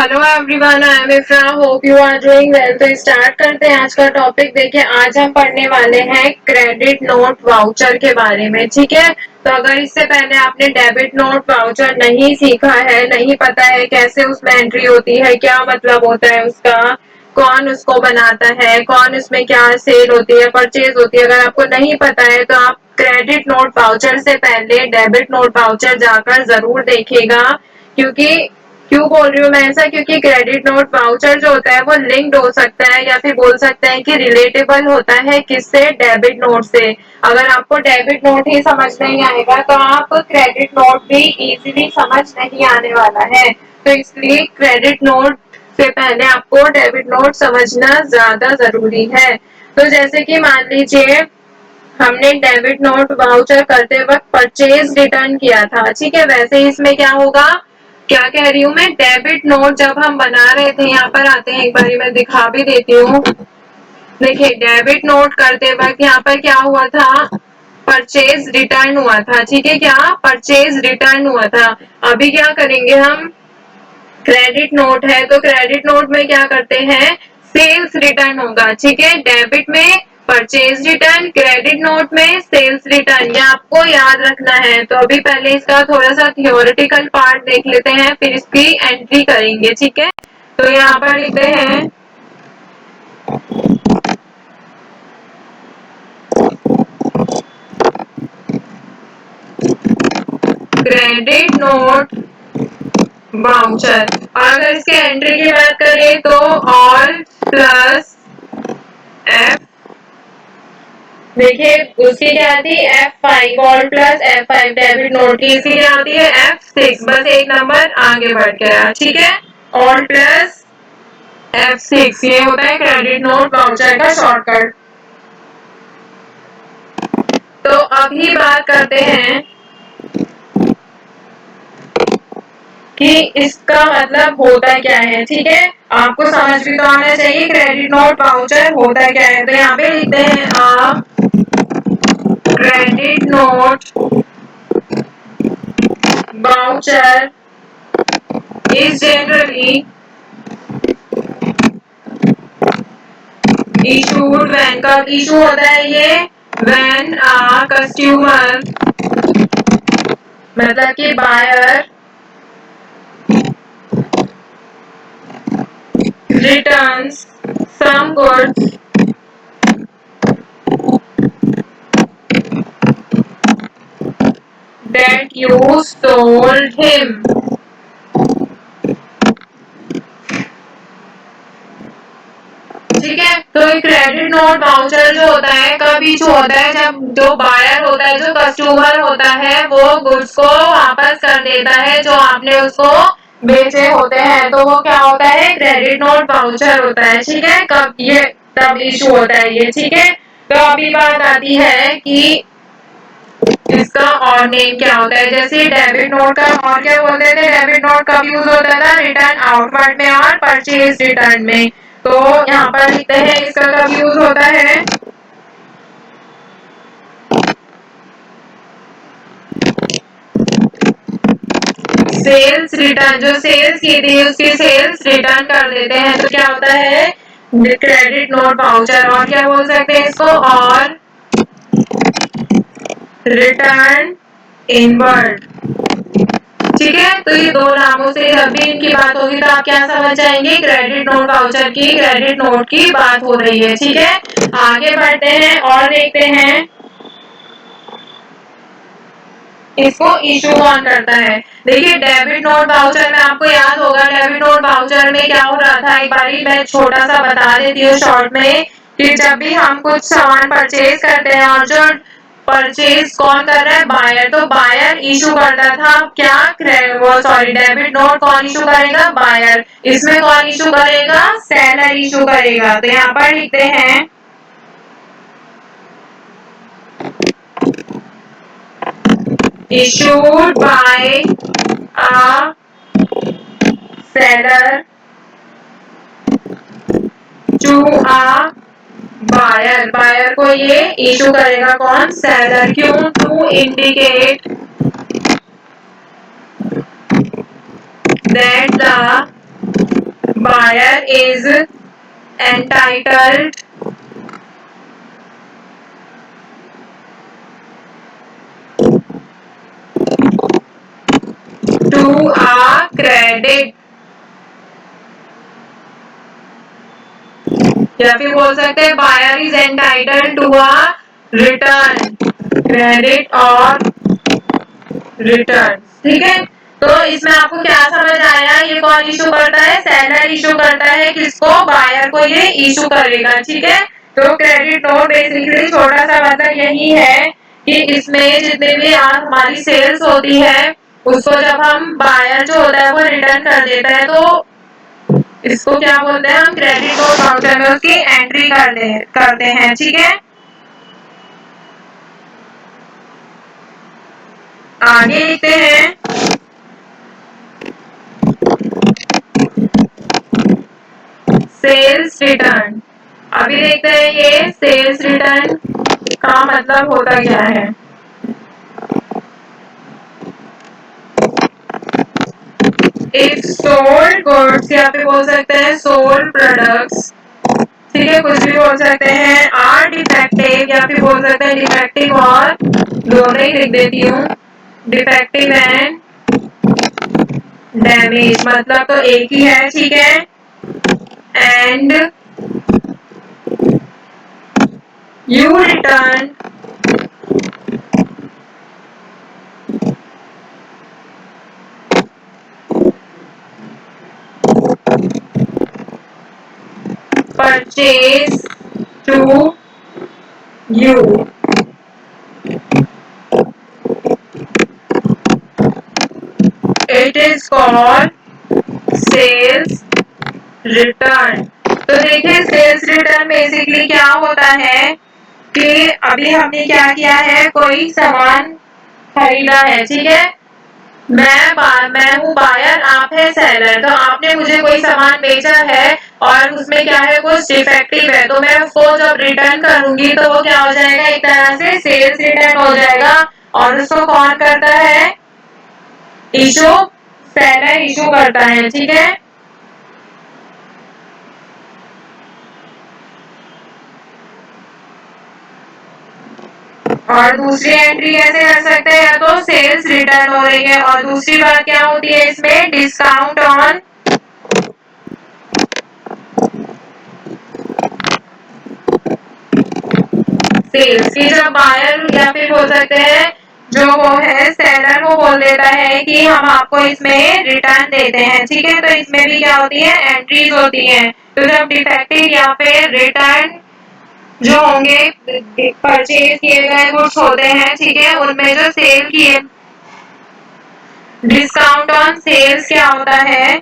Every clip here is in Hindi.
Hello everyone, I am Ifra, hope you are doing well. तो स्टार्ट करते हैं आज का टॉपिक। देखिए, आज हम पढ़ने वाले हैं क्रेडिट नोट वाउचर के बारे में। ठीक है, तो अगर इससे पहले आपने डेबिट नोट वाउचर नहीं सीखा है, नहीं पता है कैसे उसमें एंट्री होती है, क्या मतलब होता है उसका, कौन उसको बनाता है, कौन उसमें क्या सेल होती है, परचेज होती है, अगर आपको नहीं पता है तो आप क्रेडिट नोट वाउचर से पहले डेबिट नोट वाउचर जाकर जरूर देखिएगा। क्योंकि क्यों बोल रही हूँ मैं ऐसा, क्योंकि क्रेडिट नोट वाउचर जो होता है वो लिंक्ड हो सकता है या फिर बोल सकते हैं कि रिलेटेबल होता है किससे, डेबिट नोट से। अगर आपको डेबिट नोट ही समझ नहीं आएगा तो आप क्रेडिट नोट भी इजीली समझ नहीं आने वाला है। तो इसलिए क्रेडिट नोट से पहले आपको डेबिट नोट समझना ज्यादा जरूरी है। तो जैसे कि मान लीजिए हमने डेबिट नोट वाउचर करते वक्त परचेज रिटर्न किया था, ठीक है, वैसे ही इसमें क्या होगा, क्या कह रही हूँ मैं, डेबिट नोट जब हम बना रहे थे, यहाँ पर आते हैं, एक बारी मैं दिखा भी देती हूँ। देखिए, डेबिट नोट करते वक्त यहाँ पर क्या हुआ था, परचेज रिटर्न हुआ था। ठीक है, क्या परचेज रिटर्न हुआ था। अभी क्या करेंगे हम, क्रेडिट नोट है तो क्रेडिट नोट में क्या करते हैं, सेल्स रिटर्न होगा। ठीक है, डेबिट में परचेज रिटर्न, क्रेडिट नोट में सेल्स रिटर्न, ये आपको याद रखना है। तो अभी पहले इसका थोड़ा सा थियोरेटिकल पार्ट देख लेते हैं, फिर इसकी एंट्री करेंगे। ठीक है, तो यहाँ पर लिखते हैं क्रेडिट नोट वाउचर। और अगर इसके एंट्री की बात करें तो ऑल प्लस एफ, देखिए उसकी क्या आती है, F5, all plus F5 debit note की, इसकी क्या होती है, F6, बस एक नंबर आगे बढ़ गया। ठीक है, ऑल प्लस F6 ये होता है क्रेडिट नोट वाउचर का शॉर्टकट। तो अभी बात करते हैं कि इसका मतलब होता क्या है। ठीक है, आपको समझ भी तो आना चाहिए क्रेडिट नोट वाउचर होता क्या है। तो यहाँ पे लिखते हैं credit note voucher is generally issued when, कब इशू होता है ये, when a customer, मतलब कि buyer returns some goods that you sold him। ठीक है, तो क्रेडिट नोट वाउचर जो होता है कब इशू होता है, जब जो बायर होता है, जो कस्टमर होता है, वो गुड्स को वापस कर देता है जो आपने उसको बेचे होते हैं, तो वो क्या होता है, क्रेडिट नोट वाउचर होता है। ठीक है, कब ये तब इशू होता है ये। ठीक है, तो अभी बात आती है कि इसका और नेम क्या होता है। जैसे डेबिट नोट का और क्या बोलते थे, डेबिट नोट कब यूज होता था, रिटर्न आउटवर्ड में और परचेज रिटर्न में। तो यहाँ पर लिखते हैं इसका कब यूज होता है, सेल्स रिटर्न, जो सेल्स की थी उसकी सेल्स रिटर्न कर देते हैं तो क्या होता है, क्रेडिट नोट वाउचर। और क्या बोल सकते हैं इसको, और रिटर्न इनवर्ड। ठीक है, तो ये दो नामों से जब भी इनकी बात होगी तो आप क्या समझ जाएंगे, क्रेडिट नोट वाउचर की, क्रेडिट नोट की बात हो रही है। ठीक है, आगे बढ़ते हैं और देखते हैं इसको इशू कौन करता है। देखिए, डेबिट नोट वाउचर में आपको याद होगा, डेबिट नोट वाउचर में क्या हो रहा था, एक बारी मैं छोटा सा बता देती हूँ शॉर्ट में, कि जब भी हम कुछ सामान परचेज करते हैं और जो परचेज कौन कर रहा है, बायर, तो बायर इशू करता था क्या, वो सॉरी, डेबिट नोट कौन इशू करेगा, बायर। इसमें कौन इशू करेगा, सेलर इशू करेगा। तो यहाँ पर लिखते हैं issued by a seller to a buyer। Buyer को ये इशू करेगा कौन, सेलर। क्यों, to indicate that the buyer is entitled to a credit, या फिर बोल सकते हैं buyer is entitled to a return, credit और रिटर्न। ठीक है, तो इसमें आपको क्या समझ आया, ये कौन इशू करता है, सेलर इशू करता है, किसको, बायर को ये इशू करेगा। ठीक है, तो क्रेडिट नोट बेसिकली छोटा सा मतलब यही है कि इसमें जितने भी हमारी सेल्स होती है उसको जब हम बायर जो होता है वो रिटर्न कर देता है तो इसको क्या बोलते हैं, हम क्रेडिट नोट वाउचर में उसकी एंट्री करते हैं। ठीक है, आगे लिखते हैं सेल्स रिटर्न। अभी देखते हैं ये सेल्स रिटर्न का मतलब होता क्या है। इफ सोल्ड गुड्स या फिर बोल सकते हैं सोल्ड प्रोडक्ट्स, ठीक है, कुछ भी बोल सकते हैं, आर डिफेक्टिव या फिर बोल सकते हैं डिफेक्टिव, और दोनों ही लिख देती हूँ, डिफेक्टिव एंड डैमेज मतलब तो एक ही है। ठीक है, and you return purchase to you, it is called sales return. तो देखिए सेल्स रिटर्न बेसिकली क्या होता है कि अभी हमने क्या किया है, कोई सामान खरीदा है। ठीक है, मैं हूँ बायर, आप है सेलर, तो आपने मुझे कोई सामान बेचा है और उसमें क्या है, कुछ डिफेक्टिव है, तो मैं उसको जब रिटर्न करूंगी तो वो क्या हो जाएगा, एक तरह से सेल्स रिटर्न हो जाएगा। और उसको कौन करता है, इशू, सेलर इशू करता है। ठीक है, और दूसरी एंट्री कैसे कर सकते हैं, या तो सेल्स रिटर्न हो रही है, और दूसरी बात क्या होती है इसमें, डिस्काउंट ऑन सेल्स की, जब बायर या फिर बोल सकते हैं जो वो है सेलर, वो बोल देता है कि हम आपको इसमें रिटर्न देते हैं। ठीक है, तो इसमें भी क्या होती है, एंट्रीज होती हैं। तो जब डिफेक्टिव या फिर रिटर्न जो होंगे परचेज किए गए गुड्स होते हैं, ठीक है, उनमें जो सेल किए, डिस्काउंट ऑन सेल्स क्या होता है,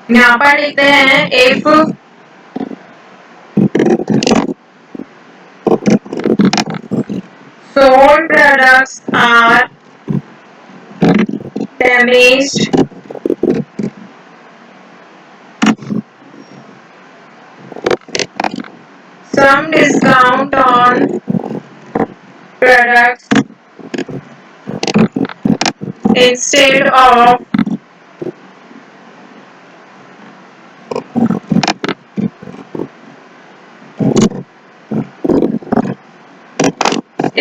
यहाँ पर लिखते हैं if sold products are damaged, some discount on products instead of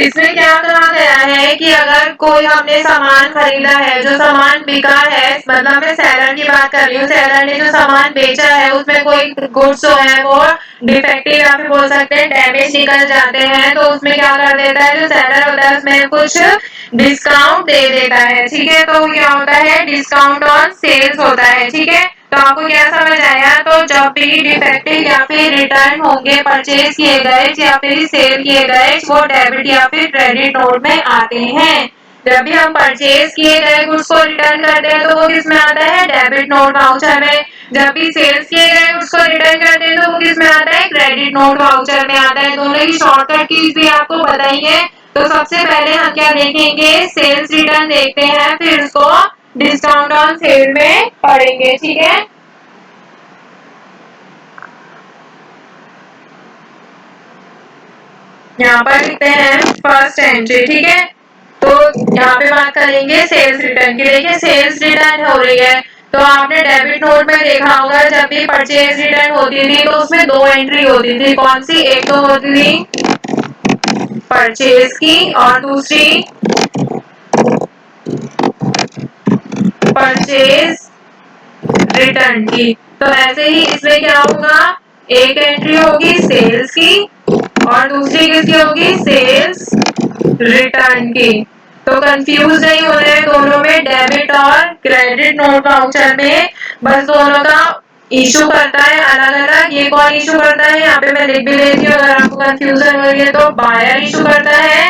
इसमें क्या कहा गया है कि अगर कोई हमने सामान खरीदा है, जो सामान बिका है, मतलब मैं सेलर की बात कर रही हूँ, सेलर ने जो सामान बेचा है उसमें कोई गुड्स जो है वो डिफेक्टिव या फिर बोल सकते हैं डैमेज निकल जाते हैं, तो उसमें क्या कर देता है जो सेलर होता है, उसमें कुछ डिस्काउंट दे देता है। ठीक है, तो क्या होता है, डिस्काउंट ऑन सेल्स होता है। ठीक है, तो आपको क्या समझ आया, तो जब भी डिफेक्टिव या फिर रिटर्न होंगे परचेज किए गए या फिर सेल किए गए, वो डेबिट या फिर क्रेडिट नोट में आते हैं। जब भी हम परचेज किए गए गुड्स को रिटर्न करते हैं तो वो किस में आता है, डेबिट नोट वाउचर में। जब भी सेल्स किए गए गुड्स को रिटर्न करते हैं तो वो किस में आता है, क्रेडिट नोट वाउचर में आता है। दोनों की शॉर्टकट कीज भी आपको बताइए। तो सबसे पहले हम क्या देखेंगे, सेल्स रिटर्न देखते हैं, फिर उसको डिस्काउंट ऑन सेल में पढ़ेंगे। ठीक है, यहाँ पर लिखते हैं फर्स्ट एंट्री। ठीक है, तो यहाँ पे बात करेंगे सेल्स रिटर्न की। देखिए सेल्स रिटर्न हो रही है तो आपने डेबिट नोट में देखा होगा जब भी परचेज रिटर्न होती थी तो उसमें दो एंट्री होती थी। कौन सी? एक तो होती थी परचेज की और दूसरी परचेज रिटर्न की। तो ऐसे ही इसमें क्या होगा, एक एंट्री होगी सेल्स की और दूसरी किसकी होगी? सेल्स रिटर्न की। तो कंफ्यूज नहीं हो रहे हैं दोनों में, डेबिट और क्रेडिट नोट वाउचर में बस दोनों का इशू करता है अलग अलग। ये कौन इशू करता है यहाँ पे मैं लिख भी लेती हूँ अगर आपको कंफ्यूजन हो रही है तो। बायर इशू करता है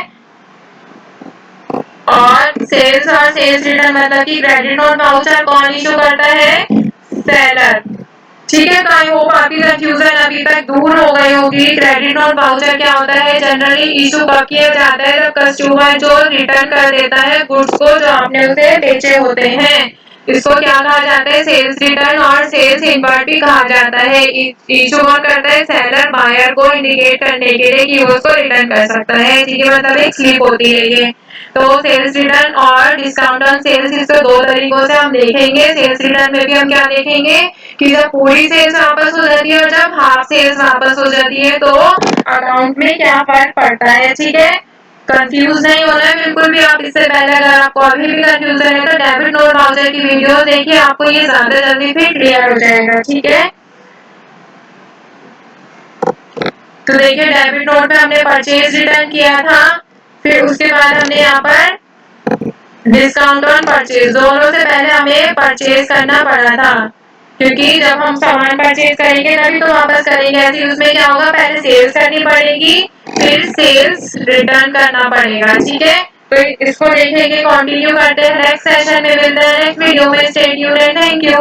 और सेल्स रिटर्न मतलब कि क्रेडिट नोट वाउचर कौन इशू करता है? सेलर। ठीक है, तो आई होप आपकी कंफ्यूजन अभी तक दूर हो गई होगी। क्रेडिट नोट वाउचर क्या होता है? जनरली इशू कब किया जाता है? जब कस्टमर जो रिटर्न कर देता है गुड्स को जो आपने उसे बेचे होते हैं। इसको क्या कहा जाता है? सेल्स रिटर्न और सेल्स इनवर्ट भी कहा जाता है। इशू कौन करता है? सेलर बायर को इंडिकेट करने के लिए कि वो उसको रिटर्न कर सकता है। ठीक है, मतलब एक स्लिप होती है ये। तो सेल्स रिटर्न और डिस्काउंट ऑन सेल्स, इसको दो तरीकों से हम देखेंगे। सेल्स रिटर्न में भी हम क्या देखेंगे कि जब पूरी सेल्स वापस हो जाती है और जब हाफ सेल्स वापस हो जाती है तो अकाउंट में क्या फर्क पड़ता है। ठीक है, कंफ्यूज नहीं होना है बिल्कुल भी। आप इससे पहले अगर आपको अभी भी कंफ्यूजन है तो डेबिट नोट वाउचर की वीडियो देखिए, आपको ये ज्यादा जल्दी फिर क्लियर हो जाएगा। ठीक है, तो देखिए डेबिट नोट में हमने परचेज रिटर्न किया था, फिर उसके बाद हमने यहाँ पर डिस्काउंट ऑन परचेज, दोनों से पहले हमें परचेज करना पड़ा था क्योंकि जब हम सामान परचेज करेंगे तभी तो वापस करेंगे। ऐसे उसमें क्या होगा, पहले सेल्स करनी पड़ेगी फिर सेल्स रिटर्न करना पड़ेगा। ठीक है, तो इसको देखेंगे, कंटिन्यू करते हैं नेक्स्ट सेशन में। मिलते हैं नेक्स्ट वीडियो में। Stay tuned and thank you.